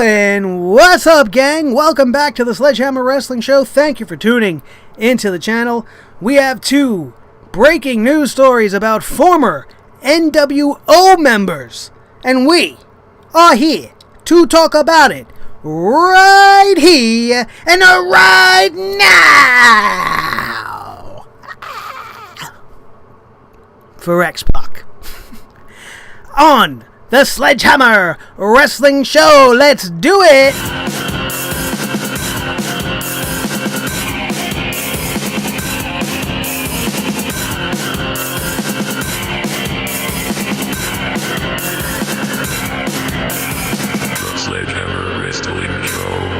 And what's up, gang? Welcome back to the Sledgehammer Wrestling Show. Thank you for tuning into the channel. We have two breaking news stories about former NWO members, and we are here to talk about it right here and right now for X-Pac on the Sledgehammer Wrestling Show. Let's do it! The Sledgehammer Wrestling Show.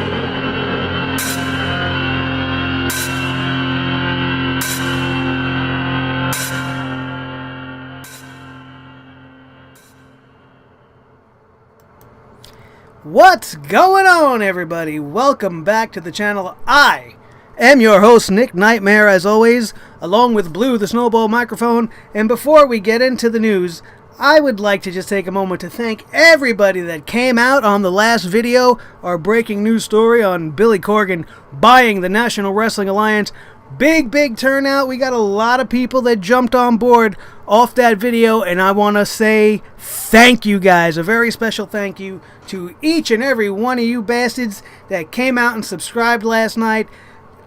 What's going on, everybody? Welcome back to the channel. I am your host, Nick Nightmare, as always, along with Blue, the Snowball Microphone. And before we get into the news, I would like to just take a moment to thank everybody that came out on the last video, our breaking news story on Billy Corgan buying the National Wrestling Alliance. Big turnout. We got a lot of people that jumped on board off that video, and I want to say thank you guys. A very special thank you to each and every one of you bastards that came out and subscribed last night.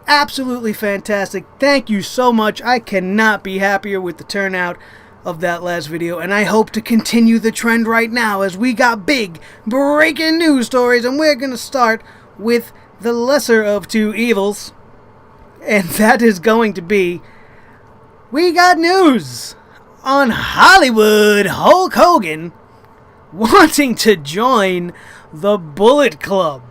Absolutely fantastic. Thank you so much. I cannot be happier with the turnout of that last video, and I hope to continue the trend right now as we got big breaking news stories, and we're going to start with the lesser of two evils. And that is going to be, we got news on Hollywood Hulk Hogan wanting to join the Bullet Club.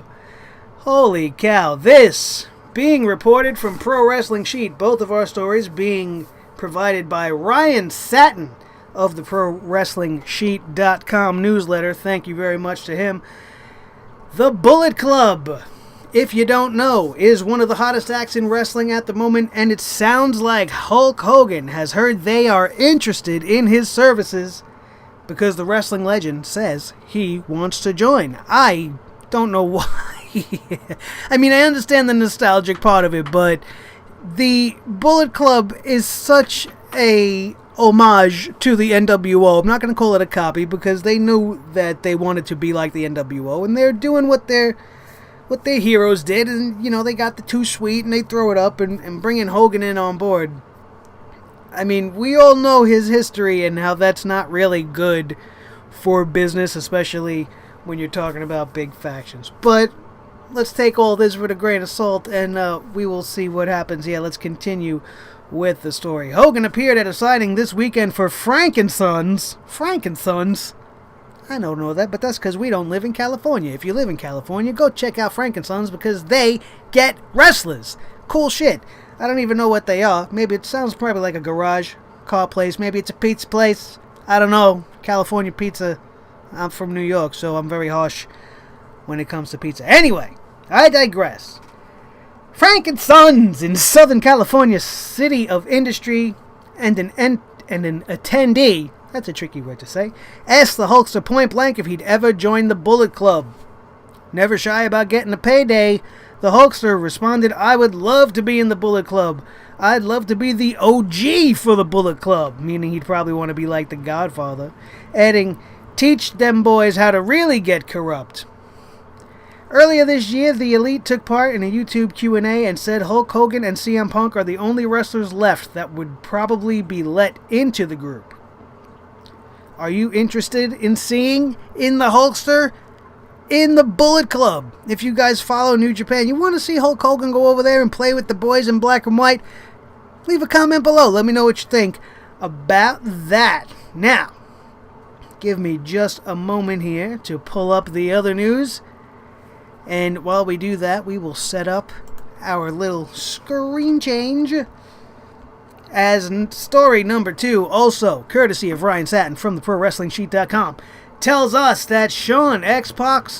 Holy cow, this being reported from Pro Wrestling Sheet, both of our stories being provided by Ryan Satin of the ProWrestlingSheet.com newsletter. Thank you very much to him. The Bullet Club, if you don't know, is one of the hottest acts in wrestling at the moment, and it sounds like Hulk Hogan has heard they are interested in his services because the wrestling legend says he wants to join. I don't know why. I mean, I understand the nostalgic part of it, but the Bullet Club is such a homage to the NWO. I'm not going to call it a copy because they knew that they wanted to be like the NWO, and they're doing what their heroes did, and, you know, they got the Too Sweet, and they throw it up and bringing Hogan in on board. I mean, we all know his history and how that's not really good for business, especially when you're talking about big factions. But let's take all this with a grain of salt, and we will see what happens here. Let's continue with the story. Hogan appeared at a signing this weekend for Frankensons. I don't know that, but that's because we don't live in California. If you live in California, go check out Frankensons because they get wrestlers. Cool shit. I don't even know what they are. Maybe it sounds probably like a garage car place. Maybe it's a pizza place. I don't know. California pizza. I'm from New York, so I'm very harsh when it comes to pizza. Anyway, I digress. Frankensons in Southern California, city of industry, and an attendee, that's a tricky word to say, asked the Hulkster point blank if he'd ever joined the Bullet Club. Never shy about getting a payday, the Hulkster responded, "I would love to be in the Bullet Club. I'd love to be the OG for the Bullet Club," meaning he'd probably want to be like the Godfather, adding, "Teach them boys how to really get corrupt." Earlier this year, the Elite took part in a YouTube Q&A and said Hulk Hogan and CM Punk are the only wrestlers left that would probably be let into the group. Are you interested in seeing in the Hulkster in the Bullet Club? If you guys follow New Japan, you want to see Hulk Hogan go over there and play with the boys in black and white? Leave a comment below. Let me know what you think about that. Now, give me just a moment here to pull up the other news. And while we do that, we will set up our little screen change. As story number 2, also courtesy of Ryan Satin from the ProWrestlingSheet.com, tells us that Sean X-Pac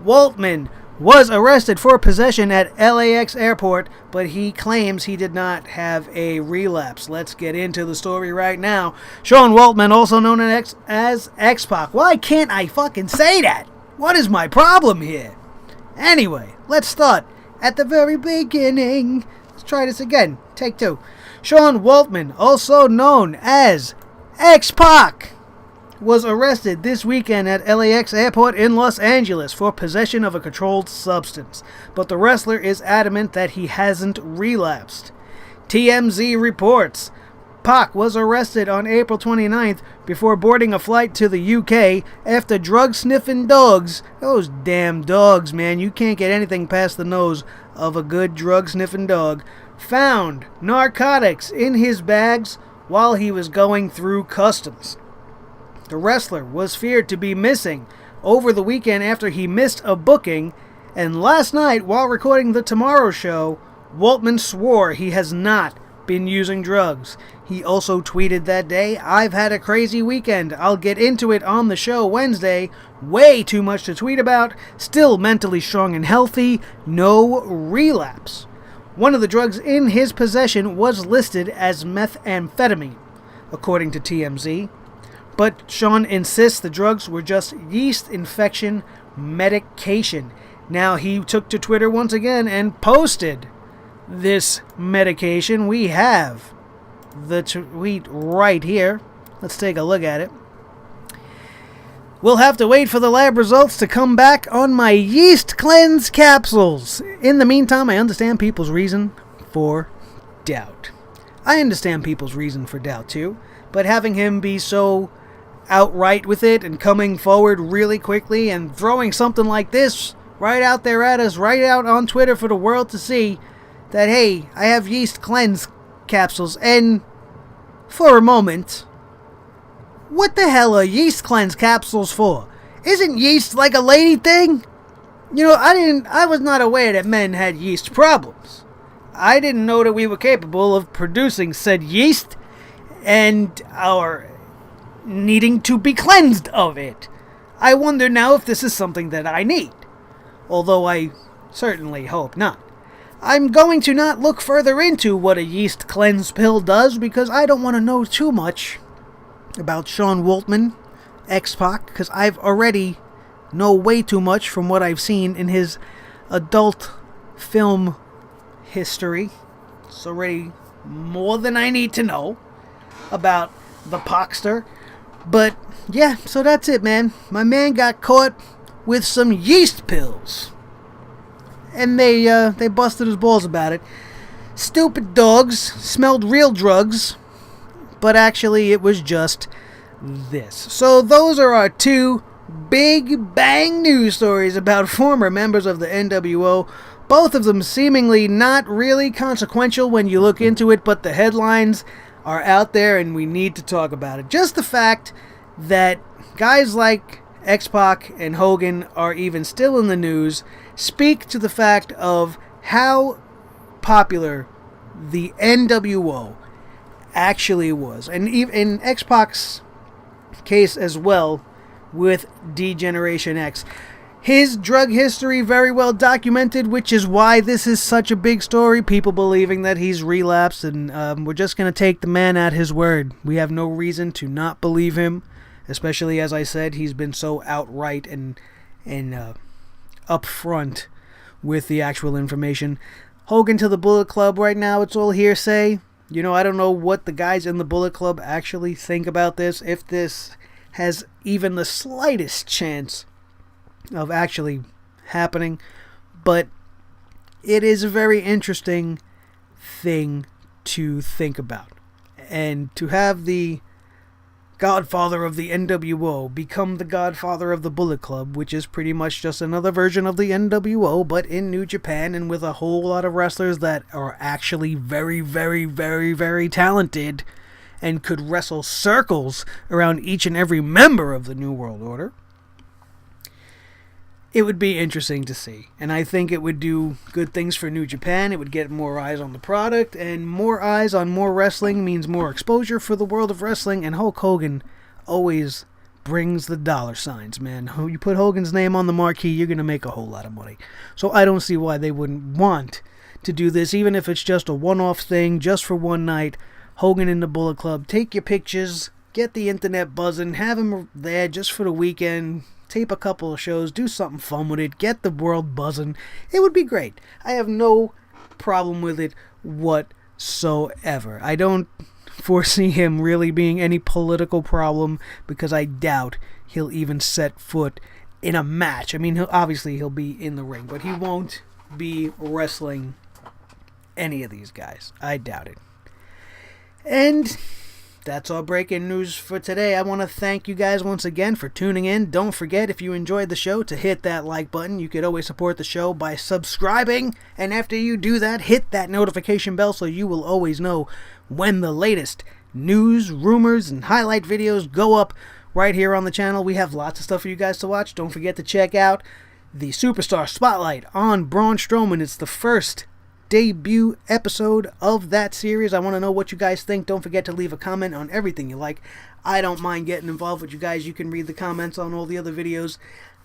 Waltman was arrested for possession at LAX airport, but he claims he did not have a relapse. Let's get into the story right now. Sean Waltman, also known as X-Pac. Why can't I fucking say that? What is my problem here? Anyway, let's start at the very beginning. Let's try this again. Take 2. Sean Waltman, also known as X-Pac, was arrested this weekend at LAX airport in Los Angeles for possession of a controlled substance, but the wrestler is adamant that he hasn't relapsed. TMZ reports Pac was arrested on April 29th before boarding a flight to the UK after drug-sniffing dogs, those damn dogs, man, you can't get anything past the nose of a good drug-sniffing dog, found narcotics in his bags while he was going through customs. The wrestler was feared to be missing over the weekend after he missed a booking, and last night, while recording The Tomorrow Show, Waltman swore he has not been using drugs. He also tweeted that day, "I've had a crazy weekend. I'll get into it on the show Wednesday. Way too much to tweet about. Still mentally strong and healthy. No relapse." One of the drugs in his possession was listed as methamphetamine, according to TMZ. But Sean insists the drugs were just yeast infection medication. Now he took to Twitter once again and posted this medication. We have the tweet right here. Let's take a look at it. "We'll have to wait for the lab results to come back on my yeast cleanse capsules. In the meantime, I understand people's reason for doubt." I understand people's reason for doubt too, but having him be so outright with it and coming forward really quickly and throwing something like this right out there at us, right out on Twitter for the world to see, that, hey, I have yeast cleanse capsules, and for a moment, what the hell are yeast cleanse capsules for? Isn't yeast like a lady thing? You know, I was not aware that men had yeast problems. I didn't know that we were capable of producing said yeast and our needing to be cleansed of it. I wonder now if this is something that I need, although I certainly hope not. I'm going to not look further into what a yeast cleanse pill does because I don't want to know too much about Sean Waltman, X-Pac, because I've already know way too much from what I've seen in his adult film history. It's already more than I need to know about the Pacster. But yeah, so that's it, man. My man got caught with some yeast pills, and they busted his balls about it. Stupid dogs smelled real drugs, but actually it was just this. So those are our 2 big bang news stories about former members of the NWO. Both of them seemingly not really consequential when you look into it, but the headlines are out there and we need to talk about it. Just the fact that guys like X-Pac and Hogan are even still in the news speak to the fact of how popular the NWO actually was. And even in X-Pac's case as well with D-Generation X. His drug history very well documented, which is why this is such a big story. People believing that he's relapsed, and we're just going to take the man at his word. We have no reason to not believe him, especially, as I said, he's been so outright and upfront with the actual information. Hogan to the Bullet Club right now, it's all hearsay. You know, I don't know what the guys in the Bullet Club actually think about this, if this has even the slightest chance of actually happening, but it is a very interesting thing to think about. And to have the godfather of the NWO become the godfather of the Bullet Club, which is pretty much just another version of the NWO, but in New Japan and with a whole lot of wrestlers that are actually very, very, very, very talented and could wrestle circles around each and every member of the New World Order. It would be interesting to see, and I think it would do good things for New Japan. It would get more eyes on the product, and more eyes on more wrestling means more exposure for the world of wrestling, and Hulk Hogan always brings the dollar signs, man. You put Hogan's name on the marquee, you're going to make a whole lot of money. So I don't see why they wouldn't want to do this, even if it's just a one-off thing, just for one night. Hogan in the Bullet Club, take your pictures, get the internet buzzing, have him there just for the weekend, tape a couple of shows, do something fun with it, get the world buzzing. It would be great. I have no problem with it whatsoever. I don't foresee him really being any political problem, because I doubt he'll even set foot in a match. I mean, he'll be in the ring, but he won't be wrestling any of these guys. I doubt it. And that's all breaking news for today. I want to thank you guys once again for tuning in. Don't forget, if you enjoyed the show, to hit that like button. You could always support the show by subscribing, and after you do that, hit that notification bell so you will always know when the latest news, rumors, and highlight videos go up right here on the channel. We have lots of stuff for you guys to watch. Don't forget to check out the Superstar Spotlight on Braun Strowman. It's the first debut episode of that series. I want to know what you guys think. Don't forget to leave a comment on everything you like. I don't mind getting involved with you guys. You can read the comments on all the other videos.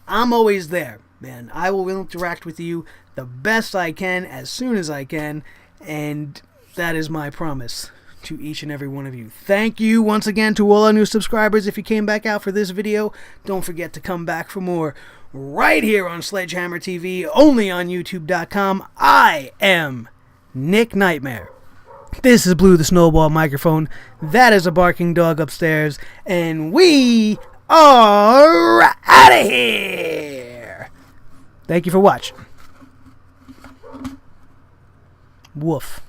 I'm always there, man. I will interact with you the best I can as soon as I can, and that is my promise to each and every one of you. Thank you once again to all our new subscribers. If you came back out for this video, don't forget to come back for more right here on Sledgehammer TV, only on YouTube.com. I am Nick Nightmare. This is Blue the Snowball Microphone. That is a barking dog upstairs. And we are out of here. Thank you for watching. Woof.